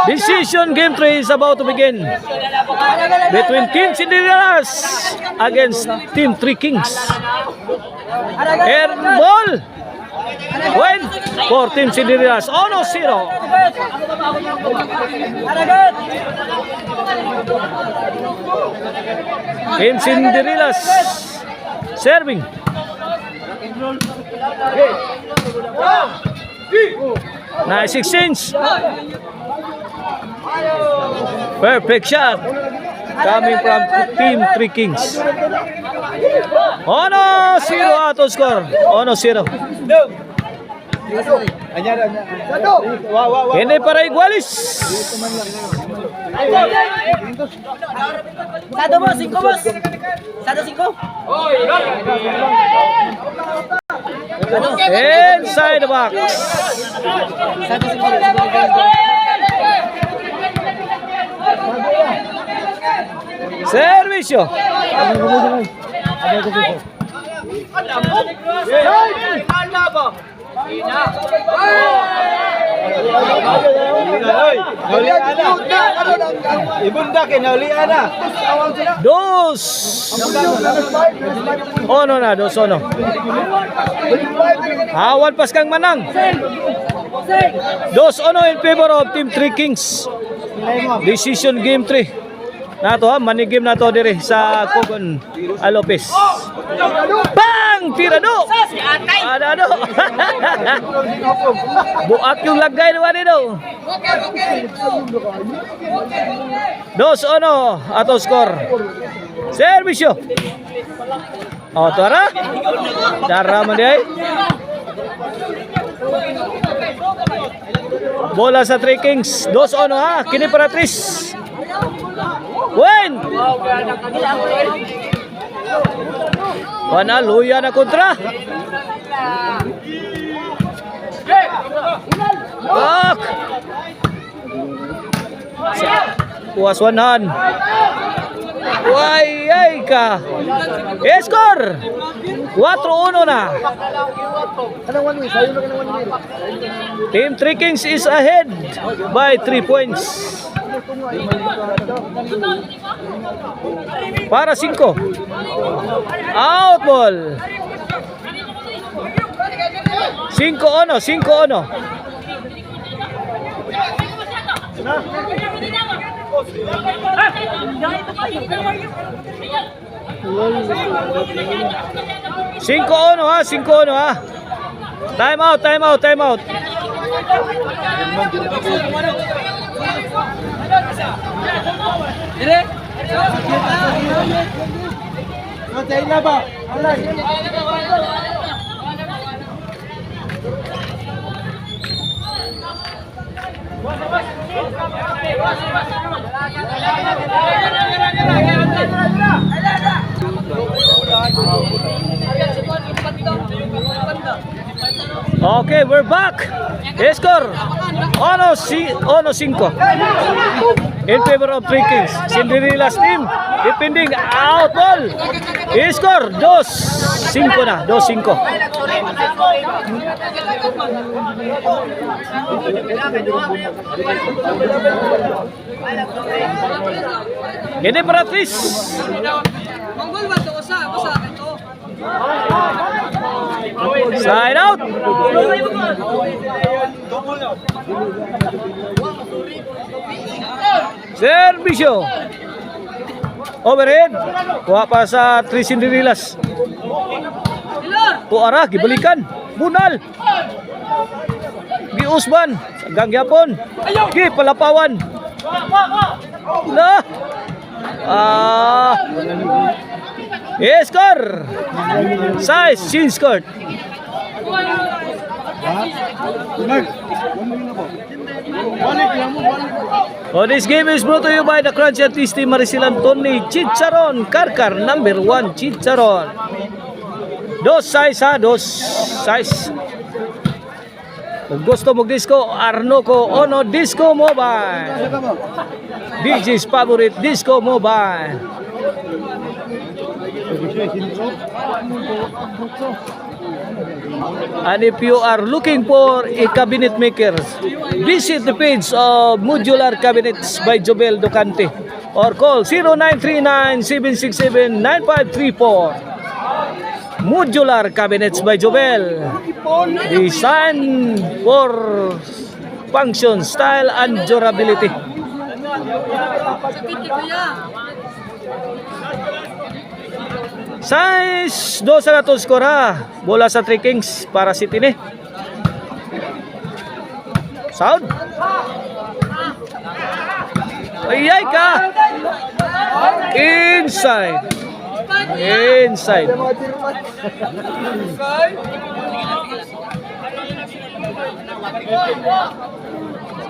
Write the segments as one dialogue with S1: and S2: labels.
S1: Decision game 3 is about to begin between Team Cinderella's against Team Three Kings. Air ball win for Team Cinderella's. Oh no, 0. Team Cinderella's serving. Nice exchange. Perfect shot coming from Team Three Kings. Ono 0 auto score. Ono 0. Hindi para igualis.
S2: Sado boss, 5 boss. Sado 5.
S1: Inside the box.
S2: Sado 5.
S1: Servisyo. Dos. Ono na, dos ono. Awan pas kang manang. Dos ono in favor of Team Three Kings. Decision game 3. Nato ha, manigim na to dire sa Kogon Lopez. Bang! Tirado! Ano? Buak yung lagay naman ito. Dos ono ato score. Servisyo. O, tara. Tara man di. Bola sa Three Kings. Dos ono ha. Kini para Tris. Win! Panaluya na kontra. Bak! Puas wanan. Ay ka. Score! 4-1 na. Team Three Kings is ahead by 3 points. Para 5. Out ball. 5-1. Cinco ono ha. Time out. Okay, we're back. Score. Ono 5. In favor of Three Kings. Cinderella's team defending out ball. Score 2-5 na. 2-5. Ini para Tris.
S2: Manggol ba to sa ito?
S1: Side out. Servisyo. Overhead. Kuha pa sa Three Cinderellas. Tuara, gibalikan. Bunal. Giusban. Hanggang yapon. Gipalapawan. Nah. Score. Size, chin skirt. Oh, this game is brought to you by the Crunchy Artisti Marisilan Tony Chicharon Karkar number 1 Chicharon. Dos size. Kung gusto mo disco, Arnoco Ono Disco Mobile. DJ's favorite Disco Mobile. And if you are looking for a cabinet maker, visit the page of Modular Cabinets by Jobel Docante or call 0939-767-9534. Modular Cabinets by Jobel. Design for function, style, and durability.
S2: Sakit ito yan.
S1: Size 200 skora. Bola sa 3 Kings para City ni. Sound. Ayay ka. Inside. Inside.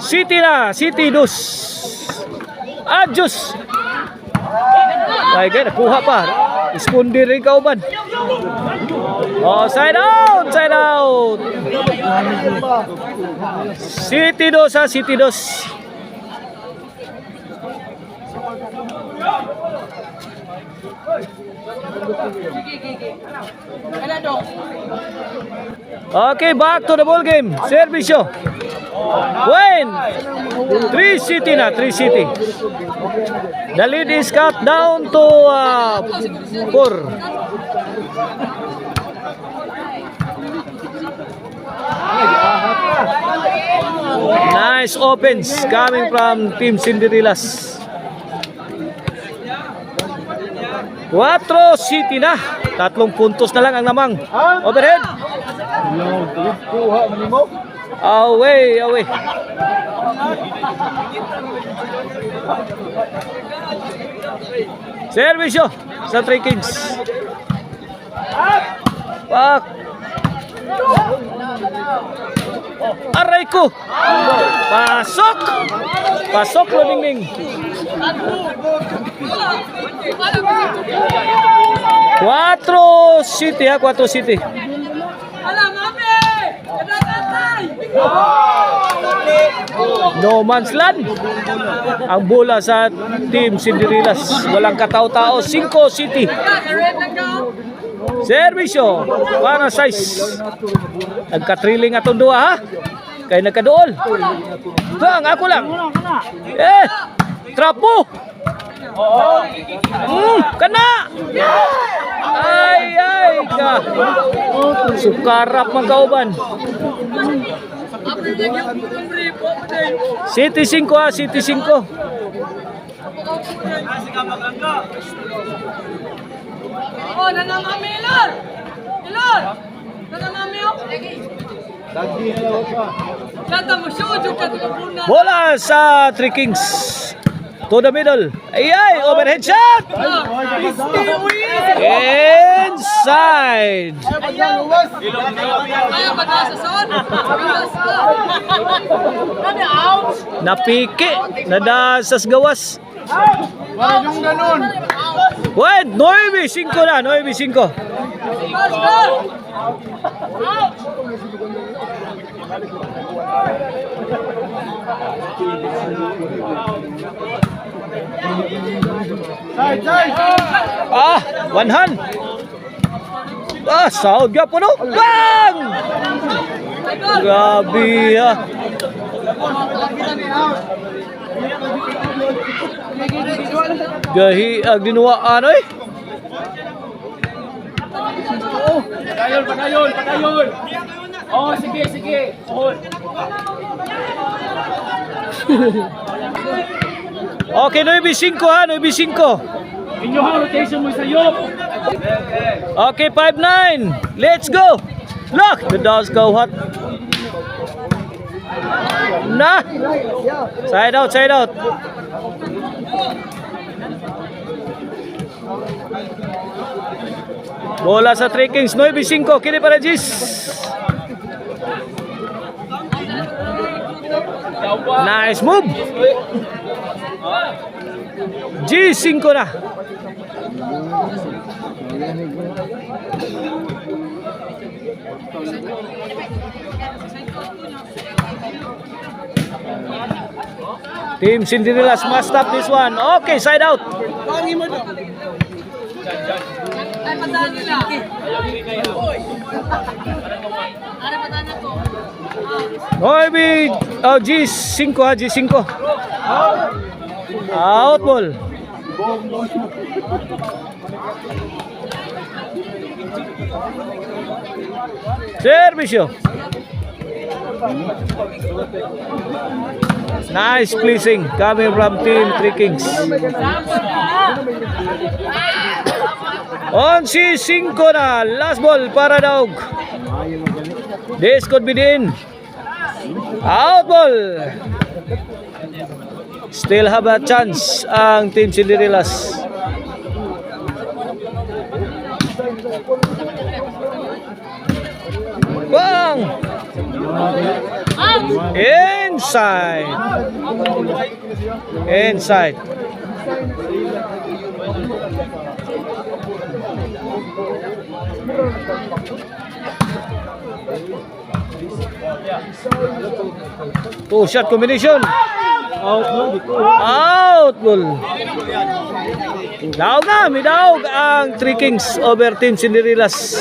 S1: City na. City dos. Adjust. Ay, kaya nakuha pa. Iskundi rin ka uban. Oh, side out, side out. City dos ha, City dos. Okay, back to the ball game. Servisyo. Win. 3 City na, 3 City. The lead is cut down to 4. Nice offense coming from Team Cinderillas. 4 City na. 3 puntos na lang ang lamang. Overhead. Away, away. Servisyo sa 3 Kings. Pak. Aray ko. Pasok. Pasok lo Ningning. 4 City ha, 4 City.
S2: Alam, mami! Kadakatay!
S1: No man's land. Ang bola sa Team Cinderillas. Walang katao-tao. 5 City. Servisyo para size. Nagka-trilling atong duha ha. Kaya nagkadool. Bang, ako lang. Trapo. Kana. Ay ka. Sukarap man kauban. City 5 ha, City 5.
S2: Oh, nanamami, Ilor! Ilor! Nanamami ako! Lata mo, shoot!
S1: Bola sa 3 Kings. To the middle. Ay, overhead shot. Inside.
S2: Ayaw ba na sa son?
S1: Napiki. Nadasas gawas.
S3: Wala yung ganun.
S1: Wait, 9-5 na. 9-5.
S2: Let's go!
S3: Side, side.
S1: One hand. Sahod ka po no. Bang! Grabe ha. Gahi ang dinuwaan eh.
S3: Padayon, padayon, padayon. Oh, sige, sige. Oh.
S1: Okay, 9-5 ha, 9-5.
S3: Inyo ha, rotation mo sa'yo.
S1: Okay, 5-9. Let's go. Look, the dogs go hot. Na. Side out, side out. Bola sa 3 Kings, 9-5. Kini para Gis. Nice move. G5 na. Team Cinderillas must stop this one. Okay, side out.
S2: pataan nila? Ano pataan na to?
S1: 9, G5 ha, G5. Out ball. Servisyo. Nice pleasing coming from Team Three Kings. 11-5 na. Last ball para Daug. This could be the end. Out ball. Still have a chance ang Team Cinderillas. Bang! Inside. Inside. Two shot combination. Out ball. Daog na, may daog ang Three Kings over Team Cinderillas.